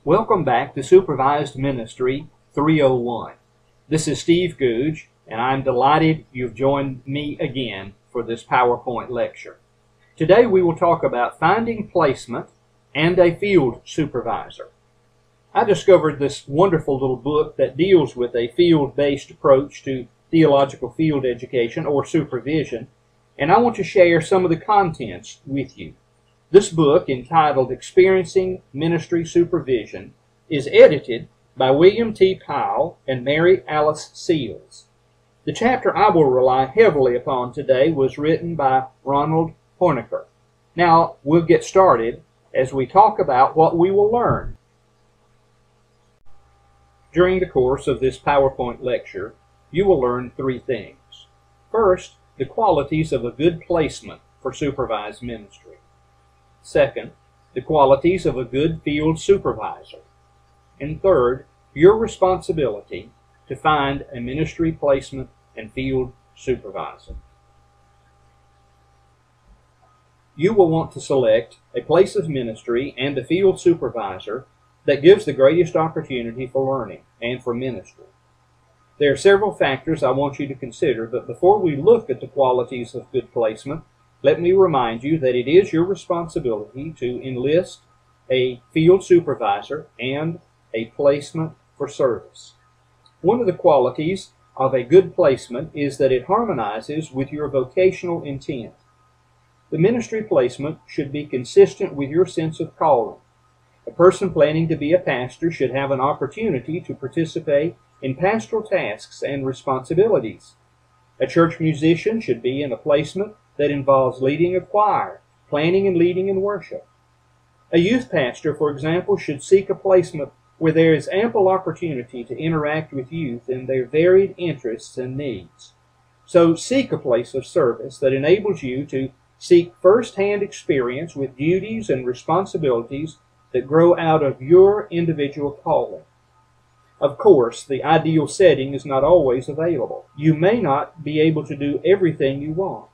Welcome back to Supervised Ministry 301. This is Steve Googe, and I'm delighted you've joined me again for this PowerPoint lecture. Today we will talk about finding placement and a field supervisor. I discovered this wonderful little book that deals with a field-based approach to theological field education or supervision, and I want to share some of the contents with you. This book, entitled Experiencing Ministry Supervision, is edited by William T. Powell and Mary Alice Seals. The chapter I will rely heavily upon today was written by Ronald Horniker. Now, we'll get started as we talk about what we will learn. During the course of this PowerPoint lecture, you will learn three things. First, the qualities of a good placement for supervised ministry. Second, the qualities of a good field supervisor. And third, your responsibility to find a ministry placement and field supervisor. You will want to select a place of ministry and a field supervisor that gives the greatest opportunity for learning and for ministry. There are several factors I want you to consider, but before we look at the qualities of good placement, let me remind you that it is your responsibility to enlist a field supervisor and a placement for service. One of the qualities of a good placement is that it harmonizes with your vocational intent. The ministry placement should be consistent with your sense of calling. A person planning to be a pastor should have an opportunity to participate in pastoral tasks and responsibilities. A church musician should be in a placement that involves leading a choir, planning and leading in worship. A youth pastor, for example, should seek a placement where there is ample opportunity to interact with youth in their varied interests and needs. So seek a place of service that enables you to seek first-hand experience with duties and responsibilities that grow out of your individual calling. Of course, the ideal setting is not always available. You may not be able to do everything you want,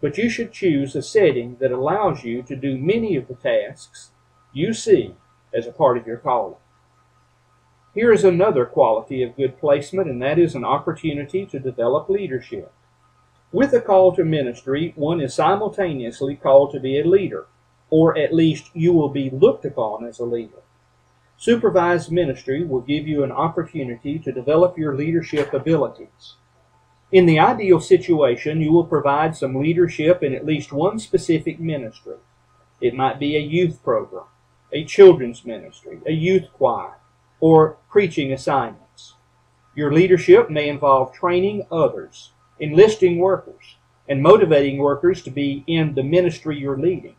but you should choose a setting that allows you to do many of the tasks you see as a part of your calling. Here is another quality of good placement, and that is an opportunity to develop leadership. With a call to ministry, one is simultaneously called to be a leader, or at least you will be looked upon as a leader. Supervised ministry will give you an opportunity to develop your leadership abilities. In the ideal situation, you will provide some leadership in at least one specific ministry. It might be a youth program, a children's ministry, a youth choir, or preaching assignments. Your leadership may involve training others, enlisting workers, and motivating workers to be in the ministry you're leading.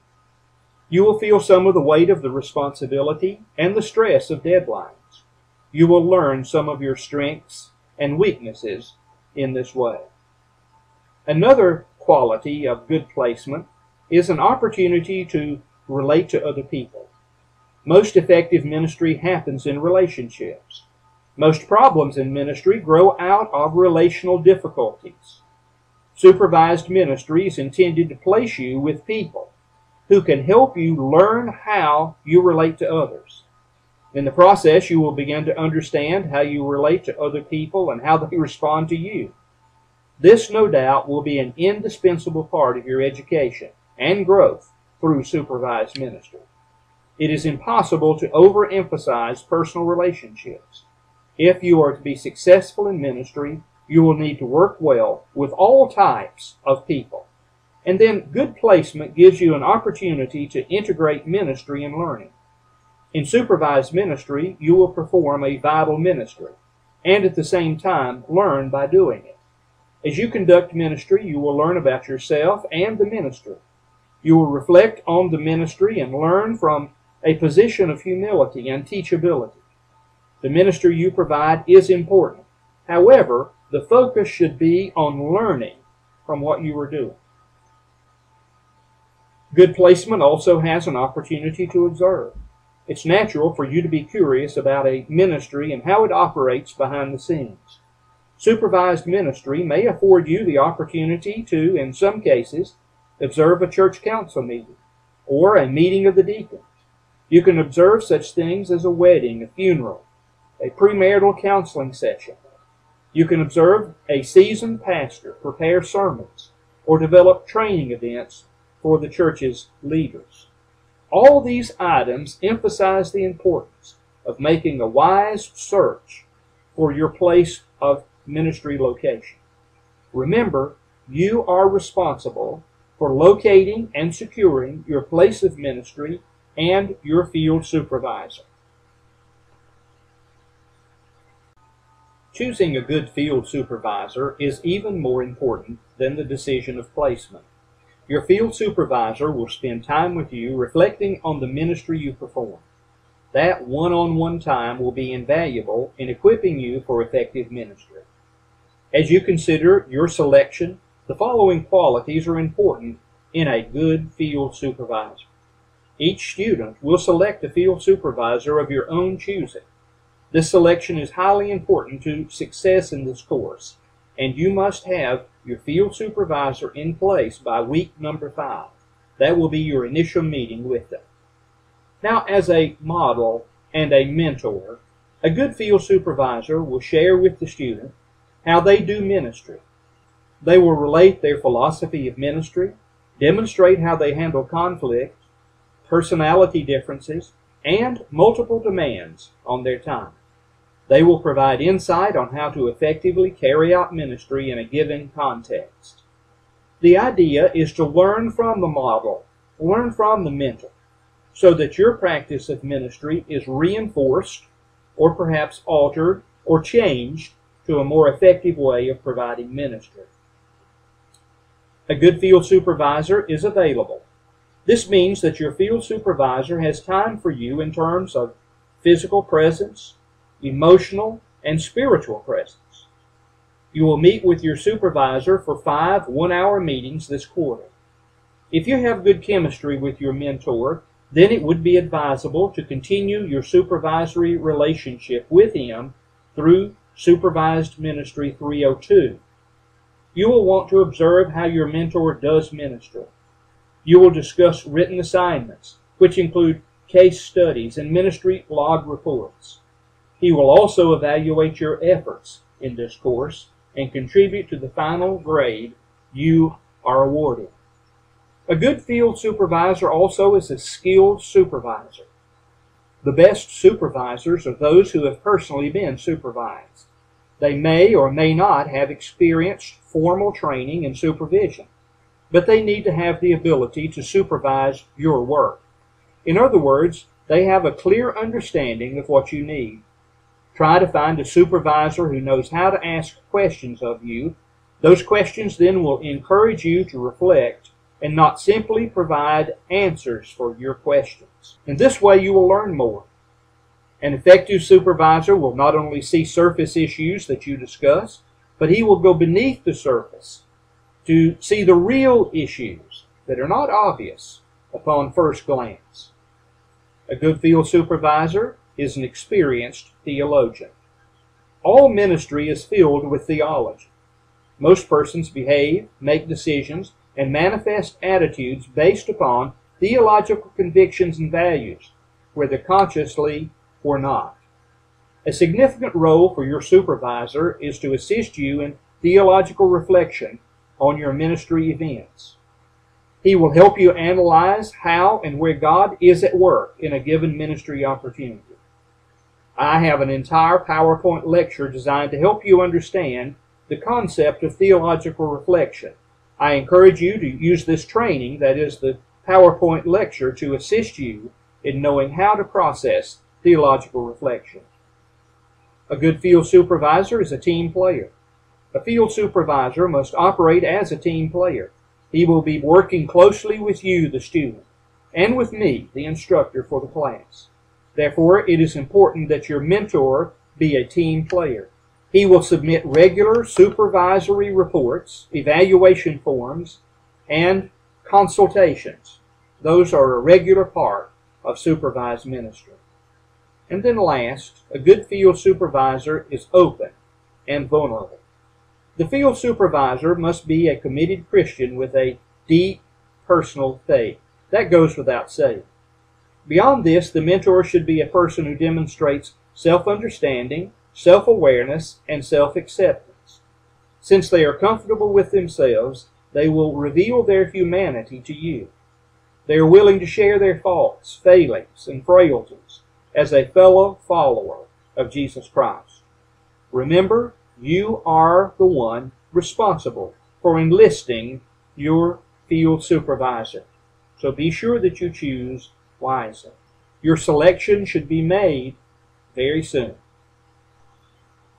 You will feel some of the weight of the responsibility and the stress of deadlines. You will learn some of your strengths and weaknesses in this way. Another quality of good placement is an opportunity to relate to other people. Most effective ministry happens in relationships. Most problems in ministry grow out of relational difficulties. Supervised ministry is intended to place you with people who can help you learn how you relate to others. In the process, you will begin to understand how you relate to other people and how they respond to you. This, no doubt, will be an indispensable part of your education and growth through supervised ministry. It is impossible to overemphasize personal relationships. If you are to be successful in ministry, you will need to work well with all types of people. And then good placement gives you an opportunity to integrate ministry and learning. In supervised ministry, you will perform a vital ministry, and at the same time, learn by doing it. As you conduct ministry, you will learn about yourself and the ministry. You will reflect on the ministry and learn from a position of humility and teachability. The ministry you provide is important. However, the focus should be on learning from what you are doing. Good placement also has an opportunity to observe. It's natural for you to be curious about a ministry and how it operates behind the scenes. Supervised ministry may afford you the opportunity to, in some cases, observe a church council meeting or a meeting of the deacons. You can observe such things as a wedding, a funeral, a premarital counseling session. You can observe a seasoned pastor prepare sermons or develop training events for the church's leaders. All these items emphasize the importance of making a wise search for your place of ministry location. Remember, you are responsible for locating and securing your place of ministry and your field supervisor. Choosing a good field supervisor is even more important than the decision of placement. Your field supervisor will spend time with you reflecting on the ministry you perform. That one-on-one time will be invaluable in equipping you for effective ministry. As you consider your selection, the following qualities are important in a good field supervisor. Each student will select a field supervisor of your own choosing. This selection is highly important to success in this course, and you must have your field supervisor in place by week number 5. That will be your initial meeting with them. Now, as a model and a mentor, a good field supervisor will share with the student how they do ministry. They will relate their philosophy of ministry, demonstrate how they handle conflict, personality differences, and multiple demands on their time. They will provide insight on how to effectively carry out ministry in a given context. The idea is to learn from the model, learn from the mentor, so that your practice of ministry is reinforced or perhaps altered or changed to a more effective way of providing ministry. A good field supervisor is available. This means that your field supervisor has time for you in terms of physical presence, emotional, and spiritual presence. You will meet with your supervisor for 5 one-hour meetings this quarter. If you have good chemistry with your mentor, then it would be advisable to continue your supervisory relationship with him through Supervised Ministry 302. You will want to observe how your mentor does ministry. You will discuss written assignments, which include case studies and ministry log reports. He will also evaluate your efforts in this course and contribute to the final grade you are awarded. A good field supervisor also is a skilled supervisor. The best supervisors are those who have personally been supervised. They may or may not have experienced formal training and supervision, but they need to have the ability to supervise your work. In other words, they have a clear understanding of what you need. Try to find a supervisor who knows how to ask questions of you. Those questions then will encourage you to reflect and not simply provide answers for your questions. In this way, you will learn more. An effective supervisor will not only see surface issues that you discuss, but he will go beneath the surface to see the real issues that are not obvious upon first glance. A good field supervisor is an experienced theologian. All ministry is filled with theology. Most persons behave, make decisions, and manifest attitudes based upon theological convictions and values, whether consciously or not. A significant role for your supervisor is to assist you in theological reflection on your ministry events. He will help you analyze how and where God is at work in a given ministry opportunity. I have an entire PowerPoint lecture designed to help you understand the concept of theological reflection. I encourage you to use this training, that is the PowerPoint lecture, to assist you in knowing how to process theological reflection. A good field supervisor is a team player. A field supervisor must operate as a team player. He will be working closely with you, the student, and with me, the instructor for the class. Therefore, it is important that your mentor be a team player. He will submit regular supervisory reports, evaluation forms, and consultations. Those are a regular part of supervised ministry. And then last, a good field supervisor is open and vulnerable. The field supervisor must be a committed Christian with a deep personal faith. That goes without saying. Beyond this, the mentor should be a person who demonstrates self-understanding, self-awareness, and self-acceptance. Since they are comfortable with themselves, they will reveal their humanity to you. They are willing to share their faults, failings, and frailties as a fellow follower of Jesus Christ. Remember, you are the one responsible for enlisting your field supervisor. So be sure that you choose wisely. Your selection should be made very soon.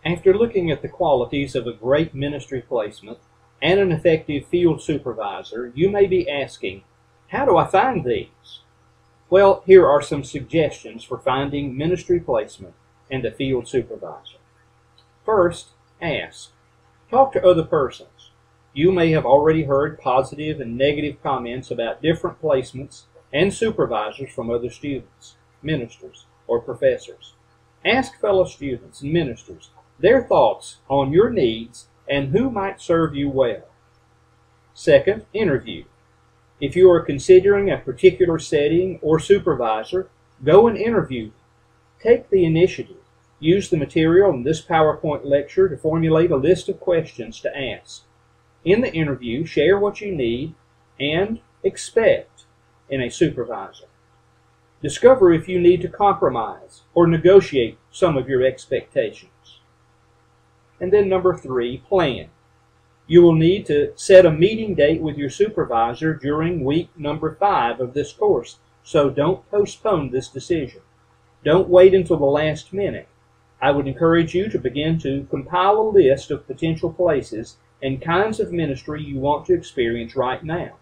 After looking at the qualities of a great ministry placement and an effective field supervisor, you may be asking, how do I find these? Well, here are some suggestions for finding ministry placement and a field supervisor. First, ask. Talk to other persons. You may have already heard positive and negative comments about different placements and supervisors from other students, ministers, or professors. Ask fellow students and ministers their thoughts on your needs and who might serve you well. Second, interview. If you are considering a particular setting or supervisor, go and interview. Take the initiative. Use the material in this PowerPoint lecture to formulate a list of questions to ask. In the interview, share what you need and expect in a supervisor. Discover if you need to compromise or negotiate some of your expectations. And then number 3, plan. You will need to set a meeting date with your supervisor during week number 5 of this course, so don't postpone this decision. Don't wait until the last minute. I would encourage you to begin to compile a list of potential places and kinds of ministry you want to experience right now.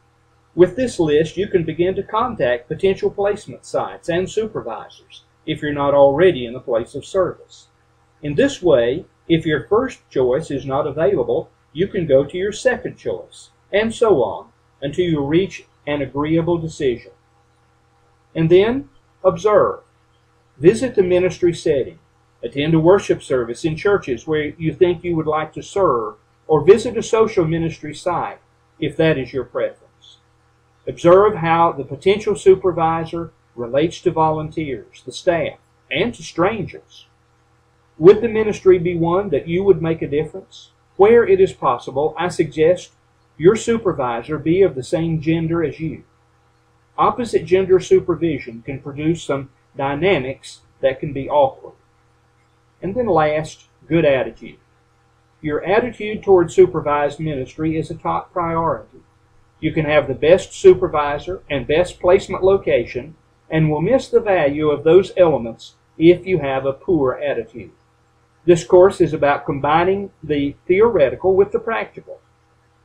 With this list, you can begin to contact potential placement sites and supervisors if you're not already in a place of service. In this way, if your first choice is not available, you can go to your second choice, and so on, until you reach an agreeable decision. And then, observe. Visit the ministry setting. Attend a worship service in churches where you think you would like to serve, or visit a social ministry site, if that is your preference. Observe how the potential supervisor relates to volunteers, the staff, and to strangers. Would the ministry be one that you would make a difference? Where it is possible, I suggest your supervisor be of the same gender as you. Opposite gender supervision can produce some dynamics that can be awkward. And then last, good attitude. Your attitude toward supervised ministry is a top priority. You can have the best supervisor and best placement location and will miss the value of those elements if you have a poor attitude. This course is about combining the theoretical with the practical.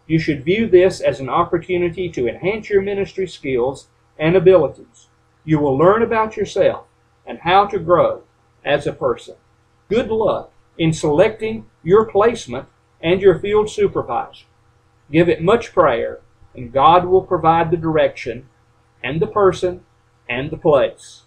You should view this as an opportunity to enhance your ministry skills and abilities. You will learn about yourself and how to grow as a person. Good luck in selecting your placement and your field supervisor. Give it much prayer, and God will provide the direction and the person and the place.